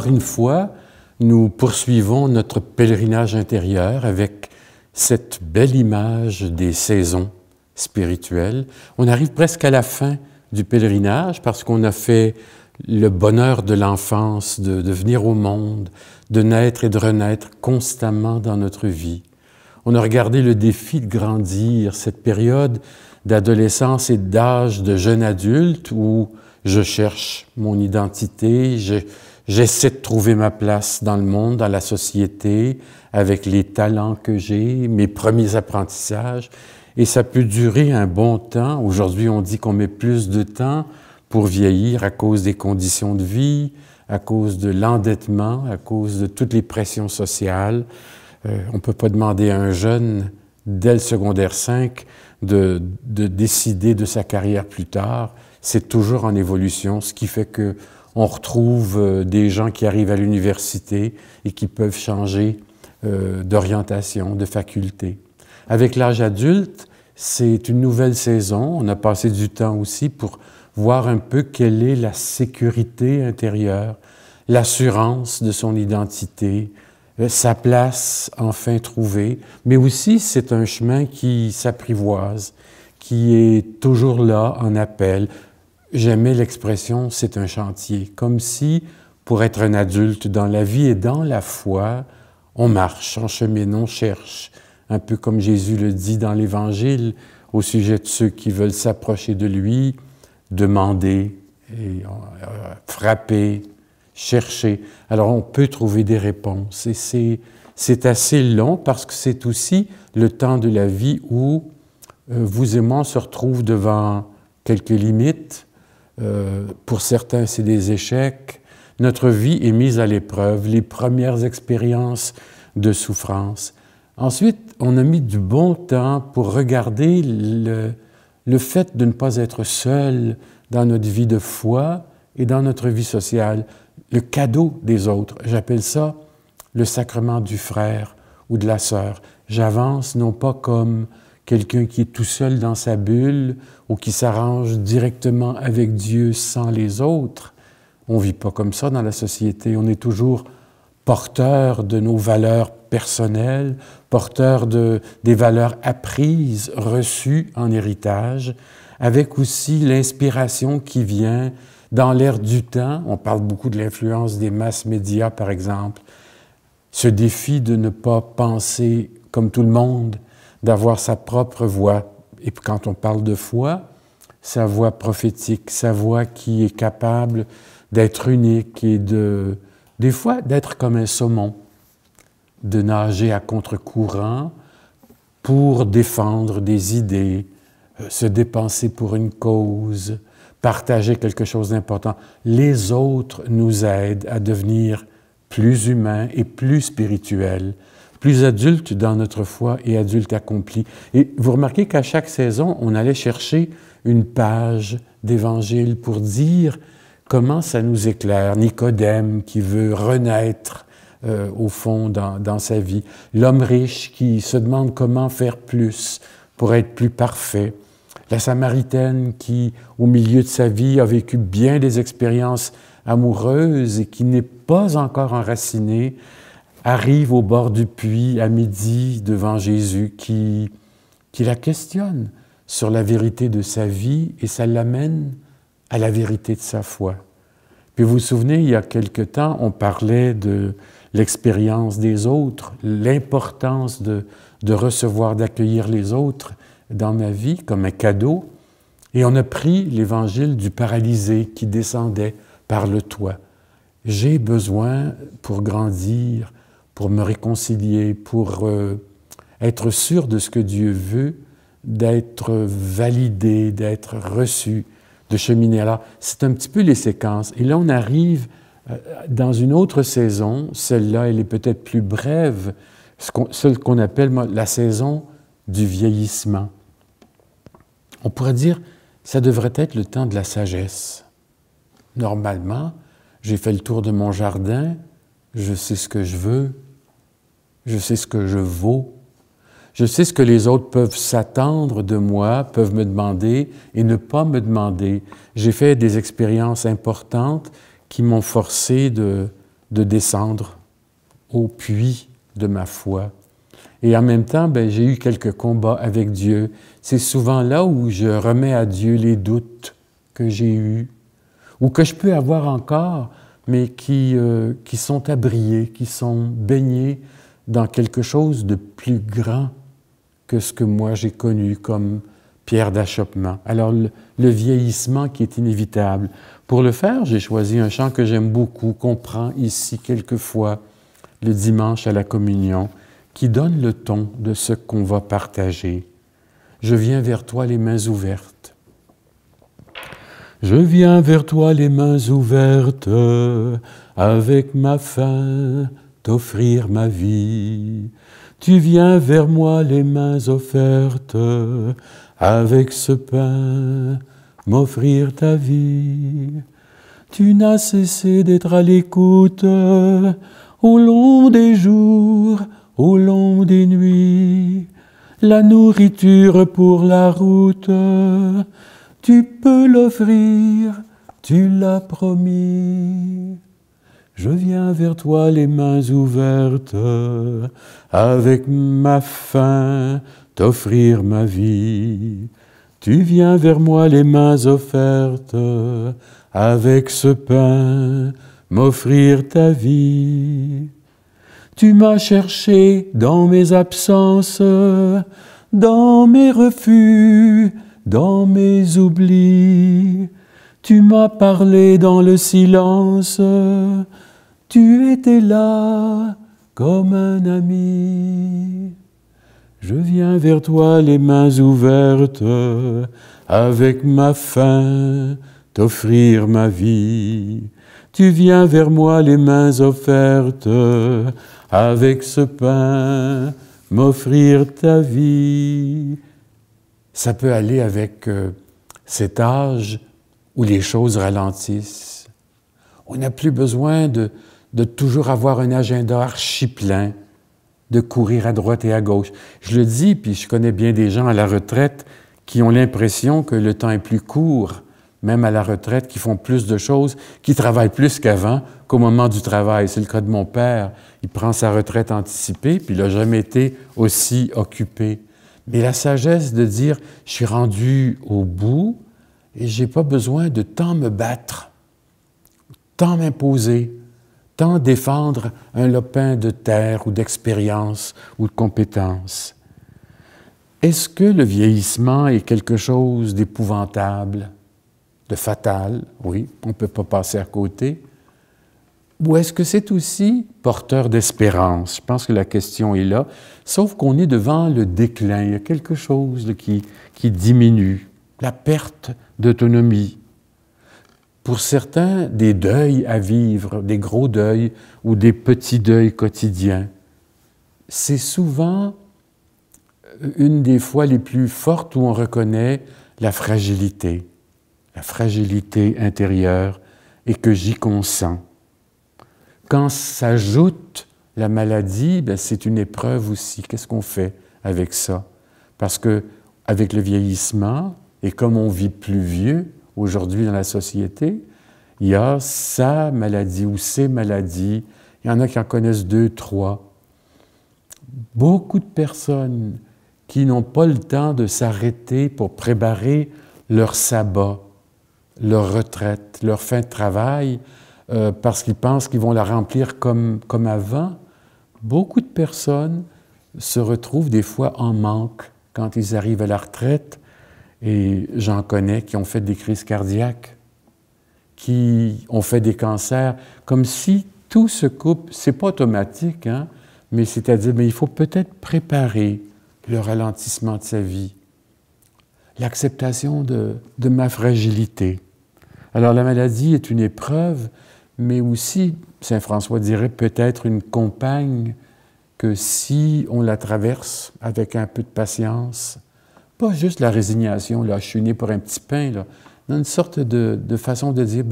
encore une fois, nous poursuivons notre pèlerinage intérieur avec cette belle image des saisons spirituelles. On arrive presque à la fin du pèlerinage parce qu'on a fait le bonheur de l'enfance, de venir au monde, de naître et de renaître constamment dans notre vie. On a regardé le défi de grandir, cette période d'adolescence et d'âge de jeune adulte où je cherche mon identité, j'essaie de trouver ma place dans le monde, dans la société, avec les talents que j'ai, mes premiers apprentissages. Et ça peut durer un bon temps. Aujourd'hui, on dit qu'on met plus de temps pour vieillir à cause des conditions de vie, à cause de l'endettement, à cause de toutes les pressions sociales. On ne peut pas demander à un jeune, dès le secondaire 5, de décider de sa carrière plus tard. C'est toujours en évolution, ce qui fait qu'on retrouve des gens qui arrivent à l'université et qui peuvent changer d'orientation, de faculté. Avec l'âge adulte, c'est une nouvelle saison. On a passé du temps aussi pour voir un peu quelle est la sécurité intérieure, l'assurance de son identité, sa place enfin trouvée, mais aussi c'est un chemin qui s'apprivoise, qui est toujours là en appel. J'aimais l'expression « c'est un chantier », comme si, pour être un adulte dans la vie et dans la foi, on marche, on chemine, on cherche, un peu comme Jésus le dit dans l'Évangile au sujet de ceux qui veulent s'approcher de lui, demander, et, frapper, chercher. Alors, on peut trouver des réponses. Et c'est assez long parce que c'est aussi le temps de la vie où vous et moi, on se retrouve devant quelques limites. Pour certains, c'est des échecs. Notre vie est mise à l'épreuve, les premières expériences de souffrance. Ensuite, on a mis du bon temps pour regarder le fait de ne pas être seul dans notre vie de foi et dans notre vie sociale. Le cadeau des autres, j'appelle ça le sacrement du frère ou de la sœur. J'avance non pas comme quelqu'un qui est tout seul dans sa bulle ou qui s'arrange directement avec Dieu sans les autres. On ne vit pas comme ça dans la société. On est toujours porteur de nos valeurs personnelles, porteur des valeurs apprises, reçues en héritage, avec aussi l'inspiration qui vient dans l'ère du temps. On parle beaucoup de l'influence des masses médias, par exemple. Ce défi de ne pas penser comme tout le monde, d'avoir sa propre voix. Et puis quand on parle de foi, sa voix prophétique, sa voix qui est capable d'être unique et des fois d'être comme un saumon, de nager à contre-courant pour défendre des idées, se dépenser pour une cause, partager quelque chose d'important. Les autres nous aident à devenir plus humains et plus spirituels, plus adultes dans notre foi et adultes accomplis. Et vous remarquez qu'à chaque saison, on allait chercher une page d'Évangile pour dire comment ça nous éclaire. Nicodème qui veut renaître au fond dans sa vie. L'homme riche qui se demande comment faire plus pour être plus parfait. La Samaritaine qui, au milieu de sa vie, a vécu bien des expériences amoureuses et qui n'est pas encore enracinée, arrive au bord du puits à midi devant Jésus qui la questionne sur la vérité de sa vie et ça l'amène à la vérité de sa foi. Puis vous vous souvenez, il y a quelque temps, on parlait de l'expérience des autres, l'importance de recevoir, d'accueillir les autres dans ma vie comme un cadeau. Et on a pris l'évangile du paralysé qui descendait par le toit. J'ai besoin, pour grandir, pour me réconcilier, pour être sûr de ce que Dieu veut, d'être validé, d'être reçu, de cheminer. Alors, c'est un petit peu les séquences. Et là, on arrive dans une autre saison. Celle-là, elle est peut-être plus brève, celle qu'on appelle la saison du vieillissement. On pourrait dire, ça devrait être le temps de la sagesse. Normalement, j'ai fait le tour de mon jardin, je sais ce que je veux, je sais ce que je vaux, je sais ce que les autres peuvent s'attendre de moi, peuvent me demander et ne pas me demander. J'ai fait des expériences importantes qui m'ont forcé de de descendre au puits de ma foi. Et en même temps, j'ai eu quelques combats avec Dieu. C'est souvent là où je remets à Dieu les doutes que j'ai eus, ou que je peux avoir encore, mais qui sont abriés, qui sont baignés dans quelque chose de plus grand que ce que moi j'ai connu comme pierre d'achoppement. Alors, le vieillissement qui est inévitable. Pour le faire, j'ai choisi un chant que j'aime beaucoup, qu'on prend ici quelquefois, le dimanche à la communion, qui donne le ton de ce qu'on va partager. Je viens vers toi les mains ouvertes. Je viens vers toi les mains ouvertes, avec ma faim, t'offrir ma vie. Tu viens vers moi les mains offertes, avec ce pain, m'offrir ta vie. Tu n'as cessé d'être à l'écoute, au long des jours, au long des nuits. La nourriture pour la route, tu peux l'offrir, tu l'as promis. Je viens vers toi les mains ouvertes, avec ma faim, t'offrir ma vie. Tu viens vers moi les mains offertes, avec ce pain, m'offrir ta vie. Tu m'as cherché dans mes absences, dans mes refus, dans mes oublis. Tu m'as parlé dans le silence, tu étais là comme un ami. Je viens vers toi les mains ouvertes, avec ma faim, t'offrir ma vie. Tu viens vers moi les mains offertes, avec ce pain, m'offrir ta vie. Ça peut aller avec cet âge où les choses ralentissent. On n'a plus besoin de toujours avoir un agenda archi-plein, de courir à droite et à gauche. Je le dis, puis je connais bien des gens à la retraite qui ont l'impression que le temps est plus court, même à la retraite, qui font plus de choses, qui travaillent plus qu'avant, qu'au moment du travail. C'est le cas de mon père. Il prend sa retraite anticipée, puis il n'a jamais été aussi occupé. Mais la sagesse de dire, je suis rendu au bout et je n'ai pas besoin de tant me battre, tant m'imposer, tant défendre un lopin de terre ou d'expérience ou de compétence. Est-ce que le vieillissement est quelque chose d'épouvantable, de fatal? Oui, on ne peut pas passer à côté. Ou est-ce que c'est aussi porteur d'espérance? Je pense que la question est là, sauf qu'on est devant le déclin. Il y a quelque chose qui diminue, la perte d'autonomie. Pour certains, des deuils à vivre, des gros deuils ou des petits deuils quotidiens. C'est souvent une des fois les plus fortes où on reconnaît la fragilité intérieure, et que j'y consens. Quand s'ajoute la maladie, c'est une épreuve aussi. Qu'est-ce qu'on fait avec ça? Parce que avec le vieillissement, et comme on vit plus vieux aujourd'hui dans la société, il y a sa maladie ou ces maladies. Il y en a qui en connaissent 2, 3. Beaucoup de personnes qui n'ont pas le temps de s'arrêter pour préparer leur sabbat, leur retraite, leur fin de travail, parce qu'ils pensent qu'ils vont la remplir comme avant. Beaucoup de personnes se retrouvent des fois en manque quand ils arrivent à la retraite, et j'en connais qui ont fait des crises cardiaques, qui ont fait des cancers, comme si tout se coupe. C'est pas automatique, hein, mais c'est-à-dire, il faut peut-être préparer le ralentissement de sa vie, l'acceptation de ma fragilité. Alors la maladie est une épreuve, mais aussi, saint François dirait, peut-être une compagne que si on la traverse avec un peu de patience, pas juste la résignation, là, je suis né pour un petit pain, là, dans une sorte de façon de dire,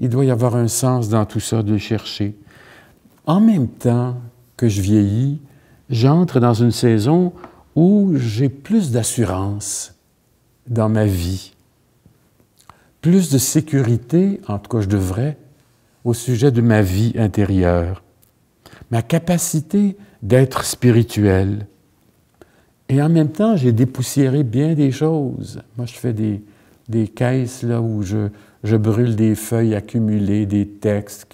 il doit y avoir un sens dans tout ça, de le chercher. En même temps que je vieillis, j'entre dans une saison où j'ai plus d'assurance dans ma vie, plus de sécurité, en tout cas je devrais, au sujet de ma vie intérieure, ma capacité d'être spirituel. Et en même temps, j'ai dépoussiéré bien des choses. Moi, je fais des caisses là, où je brûle des feuilles accumulées, des textes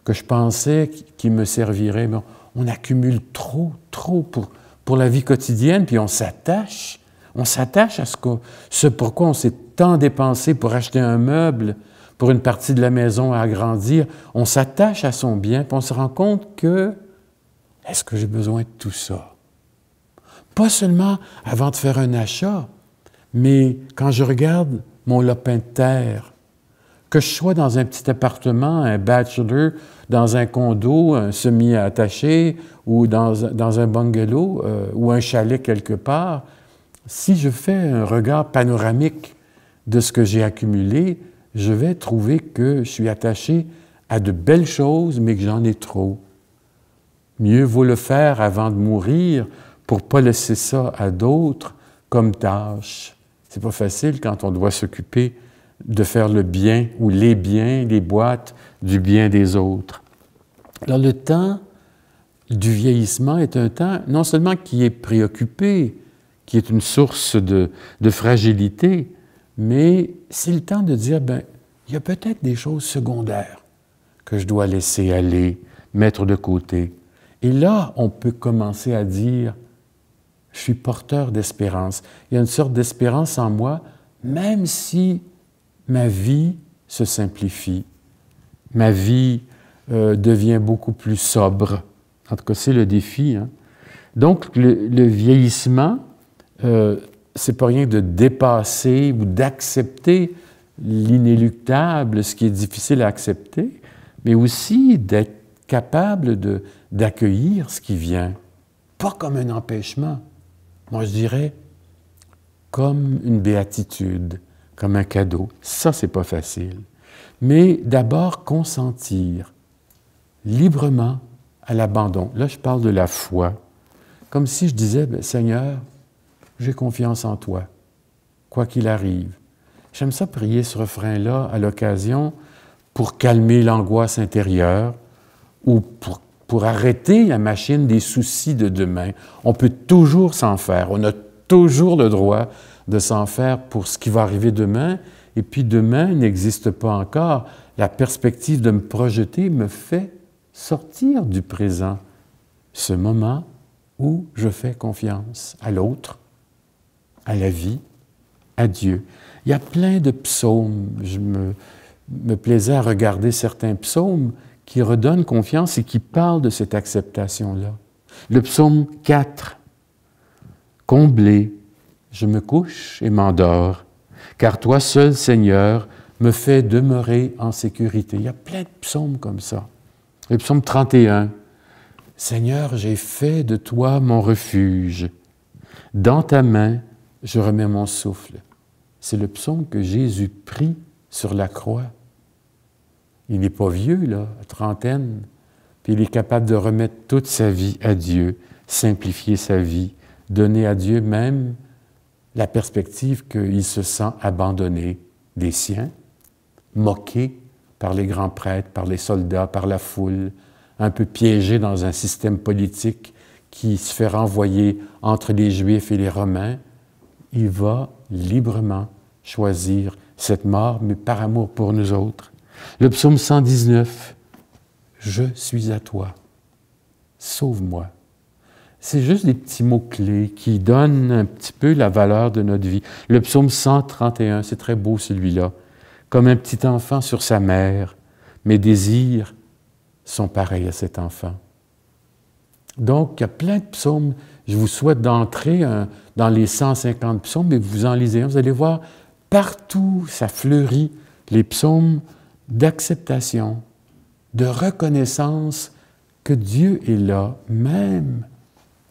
que je pensais qui me serviraient. Mais on accumule trop pour la vie quotidienne, puis on s'attache à ce pourquoi on s'est tant dépensé pour acheter un meuble, pour une partie de la maison à agrandir. On s'attache à son bien, puis on se rend compte que est-ce que j'ai besoin de tout ça? Pas seulement avant de faire un achat, mais quand je regarde mon lopin de terre, que je sois dans un petit appartement, un bachelor, dans un condo, un semi-attaché, ou dans un bungalow, ou un chalet quelque part, si je fais un regard panoramique de ce que j'ai accumulé, je vais trouver que je suis attaché à de belles choses, mais que j'en ai trop. Mieux vaut le faire avant de mourir pour ne pas laisser ça à d'autres comme tâche. C'est pas facile quand on doit s'occuper de faire le bien ou les biens, les boîtes du bien des autres. Alors le temps du vieillissement est un temps non seulement qui est préoccupé, qui est une source de fragilité, mais c'est le temps de dire, bien, il y a peut-être des choses secondaires que je dois laisser aller, mettre de côté. Et là, on peut commencer à dire, je suis porteur d'espérance. Il y a une sorte d'espérance en moi, même si ma vie se simplifie, ma vie devient beaucoup plus sobre. En tout cas, c'est le défi. Hein? Donc, le vieillissement, c'est pas rien de dépasser ou d'accepter l'inéluctable, ce qui est difficile à accepter, mais aussi d'être capable d'accueillir ce qui vient, pas comme un empêchement. Moi, je dirais comme une béatitude, comme un cadeau. Ça, c'est pas facile. Mais d'abord, consentir librement à l'abandon. Là, je parle de la foi. Comme si je disais, « Seigneur, j'ai confiance en toi, quoi qu'il arrive. » J'aime ça prier ce refrain-là à l'occasion pour calmer l'angoisse intérieure ou pour arrêter la machine des soucis de demain. On peut toujours s'en faire. On a toujours le droit de s'en faire pour ce qui va arriver demain. Et puis demain n'existe pas encore. La perspective de me projeter me fait sortir du présent. Ce moment où je fais confiance à l'autre, à la vie, à Dieu. Il y a plein de psaumes. Je me plaisais à regarder certains psaumes qui redonnent confiance et qui parlent de cette acceptation-là. Le psaume 4. « Comblé, je me couche et m'endors, car toi seul, Seigneur, me fais demeurer en sécurité. » Il y a plein de psaumes comme ça. Le psaume 31. « Seigneur, j'ai fait de toi mon refuge. Dans ta main, je remets mon souffle. » C'est le psaume que Jésus prie sur la croix. Il n'est pas vieux, là, à trentaine, puis il est capable de remettre toute sa vie à Dieu, simplifier sa vie, donner à Dieu même la perspective qu'il se sent abandonné des siens, moqué par les grands prêtres, par les soldats, par la foule, un peu piégé dans un système politique qui se fait renvoyer entre les Juifs et les Romains. Il va librement choisir cette mort, mais par amour pour nous autres. Le psaume 119, « Je suis à toi, sauve-moi ». C'est juste des petits mots-clés qui donnent un petit peu la valeur de notre vie. Le psaume 131, c'est très beau celui-là. « Comme un petit enfant sur sa mère, mes désirs sont pareils à cet enfant. » Donc, il y a plein de psaumes. Je vous souhaite d'entrer dans les 150 psaumes et vous en lisez un. Vous allez voir, partout, ça fleurit, les psaumes d'acceptation, de reconnaissance que Dieu est là, même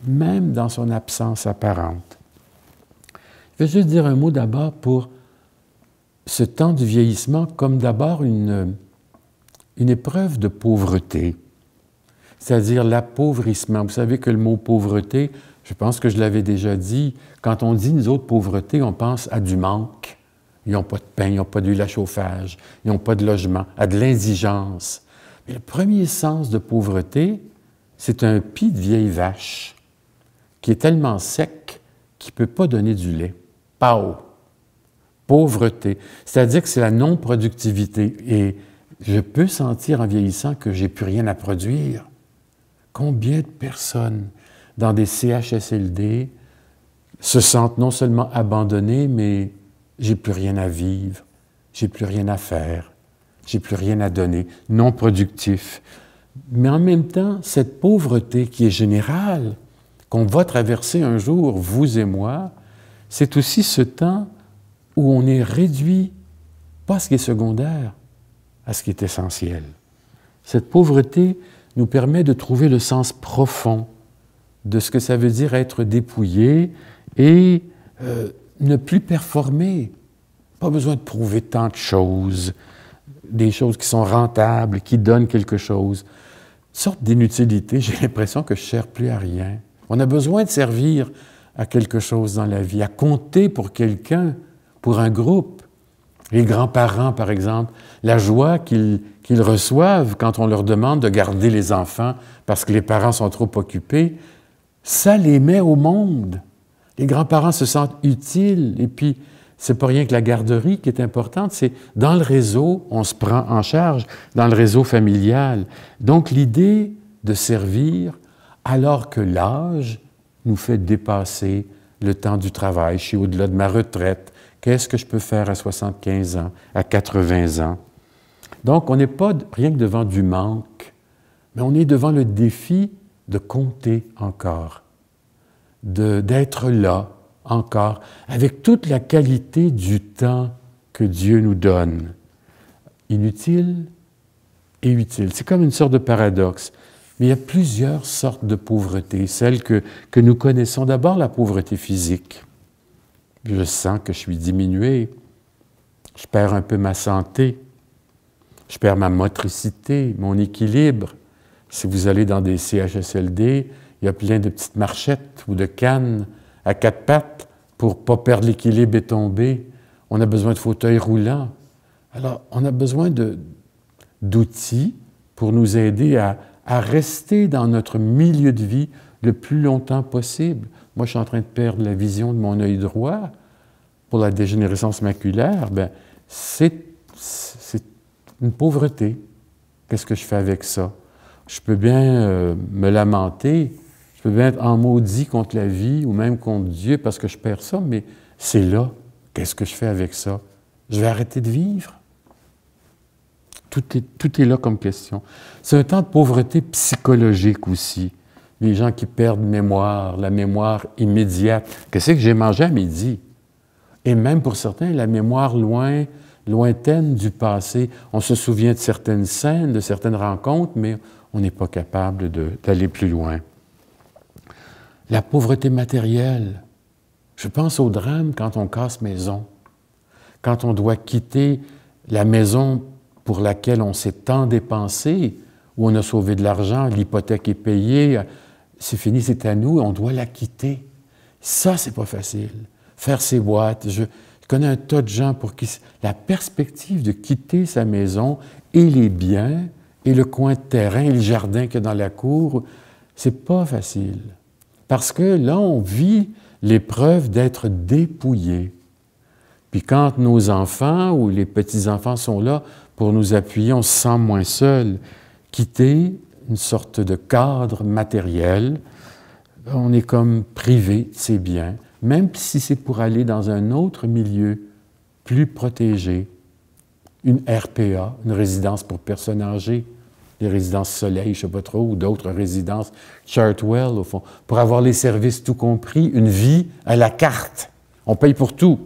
dans son absence apparente. Je vais juste dire un mot d'abord pour ce temps du vieillissement comme d'abord une épreuve de pauvreté, c'est-à-dire l'appauvrissement. Vous savez que le mot pauvreté, je pense que je l'avais déjà dit, quand on dit nous autres pauvreté, on pense à du manque. Ils n'ont pas de pain, ils n'ont pas d'huile à chauffage, ils n'ont pas de logement, à de l'indigence. Et le premier sens de pauvreté, c'est un pis de vieille vache qui est tellement sec qu'il ne peut pas donner du lait. Pau! Pauvreté. C'est-à-dire que c'est la non-productivité. Et je peux sentir en vieillissant que je n'ai plus rien à produire. Combien de personnes dans des CHSLD se sentent non seulement abandonnées, mais j'ai plus rien à vivre, j'ai plus rien à faire, j'ai plus rien à donner, non productif. Mais en même temps, cette pauvreté qui est générale, qu'on va traverser un jour, vous et moi, c'est aussi ce temps où on est réduit, pas à ce qui est secondaire, à ce qui est essentiel. Cette pauvreté nous permet de trouver le sens profond de ce que ça veut dire être dépouillé et ne plus performer. Pas besoin de prouver tant de choses, des choses qui sont rentables, qui donnent quelque chose. Une sorte d'inutilité, j'ai l'impression que je ne sers plus à rien. On a besoin de servir à quelque chose dans la vie, à compter pour quelqu'un, pour un groupe. Les grands-parents, par exemple, la joie qu'ils reçoivent quand on leur demande de garder les enfants parce que les parents sont trop occupés, ça les met au monde. Les grands-parents se sentent utiles et puis c'est pas rien que la garderie qui est importante, c'est dans le réseau, on se prend en charge, dans le réseau familial. Donc l'idée de servir alors que l'âge nous fait dépasser le temps du travail. Je suis au-delà de ma retraite. Qu'est-ce que je peux faire à 75 ans, à 80 ans? Donc, on n'est pas rien que devant du manque, mais on est devant le défi de compter encore, d'être là encore, avec toute la qualité du temps que Dieu nous donne. Inutile et utile. C'est comme une sorte de paradoxe. Mais il y a plusieurs sortes de pauvreté. Celle que nous connaissons, d'abord la pauvreté physique. Je sens que je suis diminué, je perds un peu ma santé, je perds ma motricité, mon équilibre. Si vous allez dans des CHSLD, il y a plein de petites marchettes ou de cannes à quatre pattes pour ne pas perdre l'équilibre et tomber. On a besoin de fauteuils roulants. Alors, on a besoin d'outils pour nous aider à rester dans notre milieu de vie le plus longtemps possible. Moi, je suis en train de perdre la vision de mon œil droit pour la dégénérescence maculaire. Bien, c'est une pauvreté. Qu'est-ce que je fais avec ça? Je peux bien me lamenter, je peux bien être en maudit contre la vie ou même contre Dieu parce que je perds ça, mais c'est là. Qu'est-ce que je fais avec ça? Je vais arrêter de vivre? Tout est là comme question. C'est un temps de pauvreté psychologique aussi. Les gens qui perdent mémoire, la mémoire immédiate. Qu'est-ce que j'ai mangé à midi? Et même pour certains, la mémoire lointaine du passé. On se souvient de certaines scènes, de certaines rencontres, mais on n'est pas capable d'aller plus loin. La pauvreté matérielle. Je pense au drame quand on casse maison, quand on doit quitter la maison pour laquelle on s'est tant dépensé, où on a sauvé de l'argent, l'hypothèque est payée, c'est fini, c'est à nous, on doit la quitter. Ça, c'est pas facile. Faire ses boîtes. Je connais un tas de gens pour qui la perspective de quitter sa maison et les biens et le coin de terrain et le jardin qu'il y a dans la cour, c'est pas facile. Parce que là, on vit l'épreuve d'être dépouillé. Puis quand nos enfants ou les petits-enfants sont là pour nous appuyer, on se sent moins seul. Quitter une sorte de cadre matériel, on est comme privé de ses biens, même si c'est pour aller dans un autre milieu plus protégé, une RPA, une résidence pour personnes âgées, les résidences Soleil, je ne sais pas trop, ou d'autres résidences, Chartwell, au fond, pour avoir les services tout compris, une vie à la carte. On paye pour tout.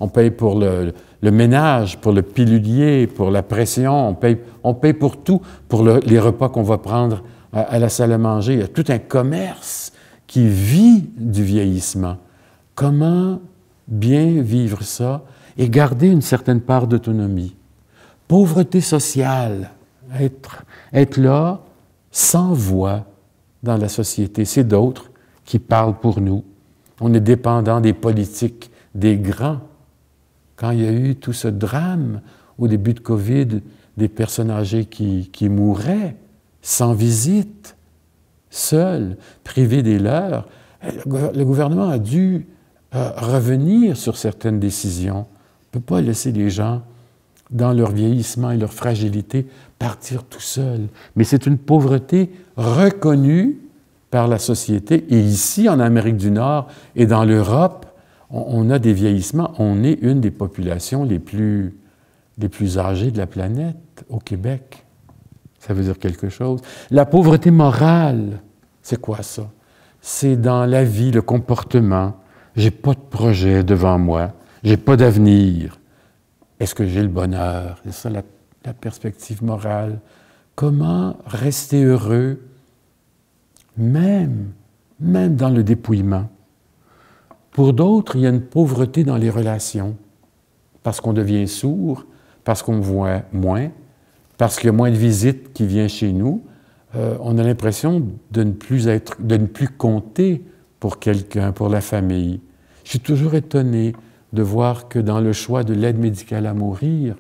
On paye pour le ménage, pour le pilulier, pour la pression, on paye pour tout, pour les repas qu'on va prendre à la salle à manger. Il y a tout un commerce qui vit du vieillissement. Comment bien vivre ça et garder une certaine part d'autonomie? Pauvreté sociale, être là sans voix dans la société. C'est d'autres qui parlent pour nous. On est dépendant des politiques, des grands. Quand il y a eu tout ce drame au début de COVID, des personnes âgées qui mourraient sans visite, seules, privées des leurs. Le gouvernement a dû revenir sur certaines décisions. On ne peut pas laisser les gens, dans leur vieillissement et leur fragilité, partir tout seuls. Mais c'est une pauvreté reconnue par la société. Et ici, en Amérique du Nord et dans l'Europe, on a des vieillissements. On est une des populations les plus âgées de la planète, au Québec. Ça veut dire quelque chose. La pauvreté morale, c'est quoi ça? C'est dans la vie, le comportement. J'ai pas de projet devant moi. J'ai pas d'avenir. Est-ce que j'ai le bonheur? C'est ça la perspective morale. Comment rester heureux, même dans le dépouillement? Pour d'autres, il y a une pauvreté dans les relations, parce qu'on devient sourd, parce qu'on voit moins, parce qu'il y a moins de visites qui viennent chez nous. On a l'impression de ne plus compter pour quelqu'un, pour la famille. Je suis toujours étonné de voir que dans le choix de l'aide médicale à mourir,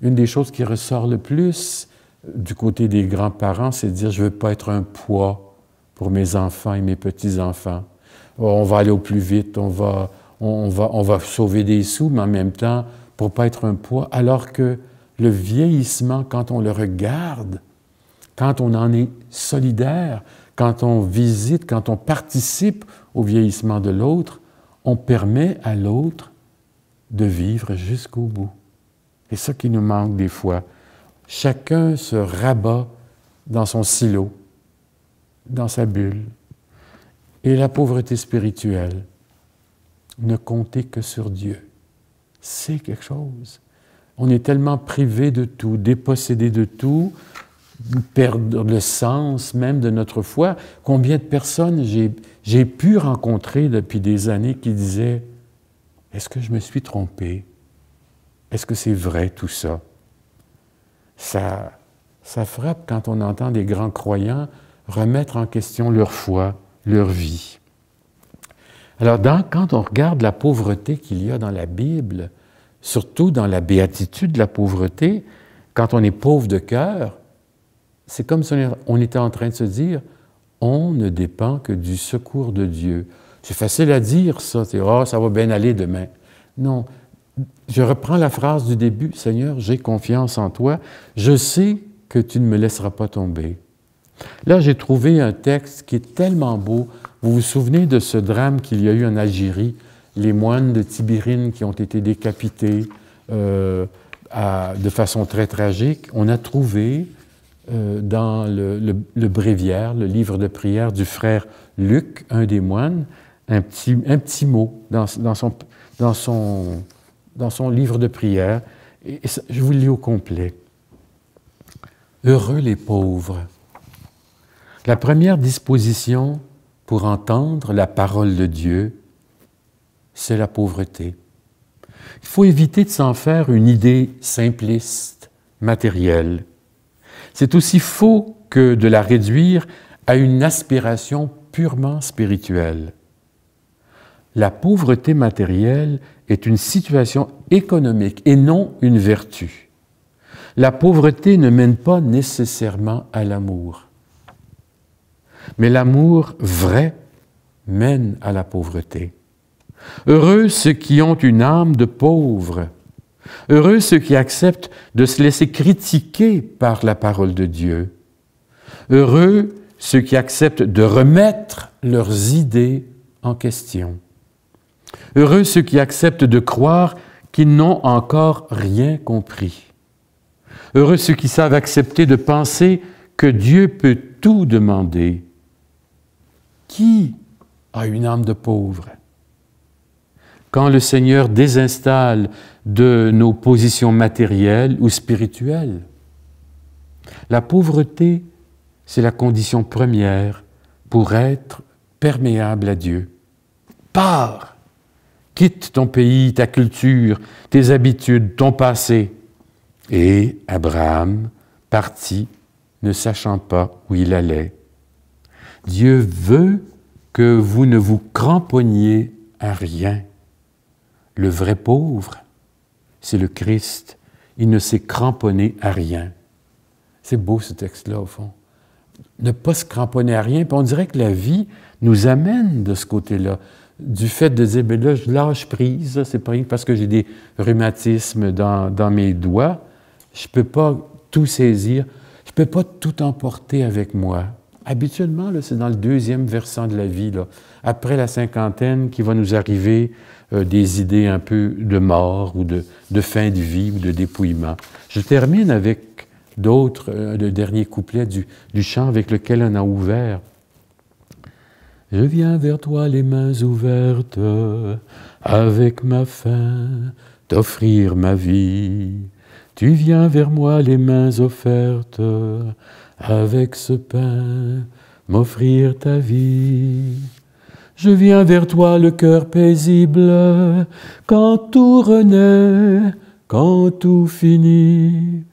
une des choses qui ressort le plus du côté des grands-parents, c'est de dire « je ne veux pas être un poids pour mes enfants et mes petits-enfants. On va aller au plus vite, on va sauver des sous, mais en même temps, pour ne pas être un poids. » Alors que le vieillissement, quand on le regarde, quand on en est solidaire, quand on visite, quand on participe au vieillissement de l'autre, on permet à l'autre de vivre jusqu'au bout. C'est ça qui nous manque des fois. Chacun se rabat dans son silo, dans sa bulle. Et la pauvreté spirituelle, ne compter que sur Dieu, c'est quelque chose. On est tellement privé de tout, dépossédé de tout, perdre le sens même de notre foi. Combien de personnes j'ai pu rencontrer depuis des années qui disaient « Est-ce que je me suis trompé? Est-ce que c'est vrai tout ça? » Ça frappe quand on entend des grands croyants remettre en question leur foi, leur vie. Alors, quand on regarde la pauvreté qu'il y a dans la Bible, surtout dans la béatitude de la pauvreté, quand on est pauvre de cœur, c'est comme si on était en train de se dire « on ne dépend que du secours de Dieu ». C'est facile à dire, ça. C'est « oh, ça va bien aller demain ». Non, je reprends la phrase du début « Seigneur, j'ai confiance en toi, je sais que tu ne me laisseras pas tomber ». Là, j'ai trouvé un texte qui est tellement beau. Vous vous souvenez de ce drame qu'il y a eu en Algérie, les moines de Tibérine qui ont été décapités de façon très tragique. On a trouvé dans le bréviaire, le livre de prière du frère Luc, un des moines, un petit mot dans son livre de prière. Et je vous le lis au complet. « Heureux les pauvres ». La première disposition pour entendre la parole de Dieu, c'est la pauvreté. Il faut éviter de s'en faire une idée simpliste, matérielle. C'est aussi faux que de la réduire à une aspiration purement spirituelle. La pauvreté matérielle est une situation économique et non une vertu. La pauvreté ne mène pas nécessairement à l'amour. Mais l'amour vrai mène à la pauvreté. Heureux ceux qui ont une âme de pauvre. Heureux ceux qui acceptent de se laisser critiquer par la parole de Dieu. Heureux ceux qui acceptent de remettre leurs idées en question. Heureux ceux qui acceptent de croire qu'ils n'ont encore rien compris. Heureux ceux qui savent accepter de penser que Dieu peut tout demander. Qui a une âme de pauvre? Quand le Seigneur désinstalle de nos positions matérielles ou spirituelles, la pauvreté, c'est la condition première pour être perméable à Dieu. Pars! Quitte ton pays, ta culture, tes habitudes, ton passé. Et Abraham partit, ne sachant pas où il allait. Dieu veut que vous ne vous cramponniez à rien. Le vrai pauvre, c'est le Christ. il ne s'est cramponné à rien. C'est beau ce texte-là, au fond. Ne pas se cramponner à rien. Puis on dirait que la vie nous amène de ce côté-là. Du fait de dire, bien là, je lâche prise, c'est pas rien parce que j'ai des rhumatismes dans mes doigts. Je ne peux pas tout saisir. Je ne peux pas tout emporter avec moi. Habituellement, c'est dans le deuxième versant de la vie, là, après la cinquantaine, qui va nous arriver des idées un peu de mort ou de fin de vie ou de dépouillement. Je termine avec le dernier couplet du chant avec lequel on a ouvert. Je viens vers toi les mains ouvertes, avec ma faim, t'offrir ma vie. Tu viens vers moi les mains offertes, avec ce pain, m'offrir ta vie. Je viens vers toi le cœur paisible, quand tout renaît, quand tout finit.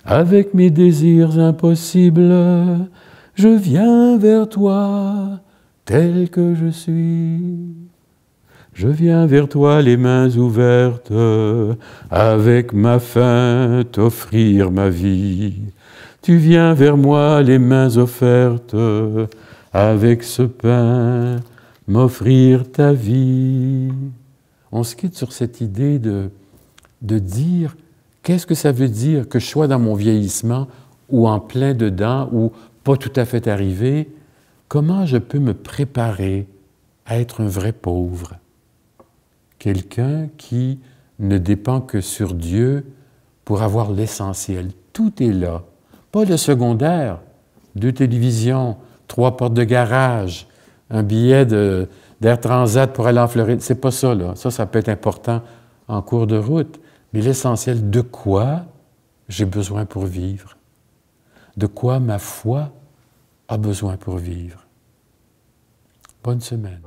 Avec mes désirs impossibles, je viens vers toi, tel que je suis. Je viens vers toi les mains ouvertes, avec ma faim t'offrir ma vie. Tu viens vers moi les mains offertes, avec ce pain m'offrir ta vie. On se quitte sur cette idée de dire, qu'est-ce que ça veut dire que je sois dans mon vieillissement ou en plein dedans ou pas tout à fait arrivé? Comment je peux me préparer à être un vrai pauvre? Quelqu'un qui ne dépend que sur Dieu pour avoir l'essentiel. Tout est là. Pas le secondaire. 2 télévisions, 3 portes de garage, un billet d'Air Transat pour aller en Floride. C'est pas ça, là. Ça peut être important en cours de route. Mais l'essentiel, de quoi j'ai besoin pour vivre? De quoi ma foi a besoin pour vivre? Bonne semaine.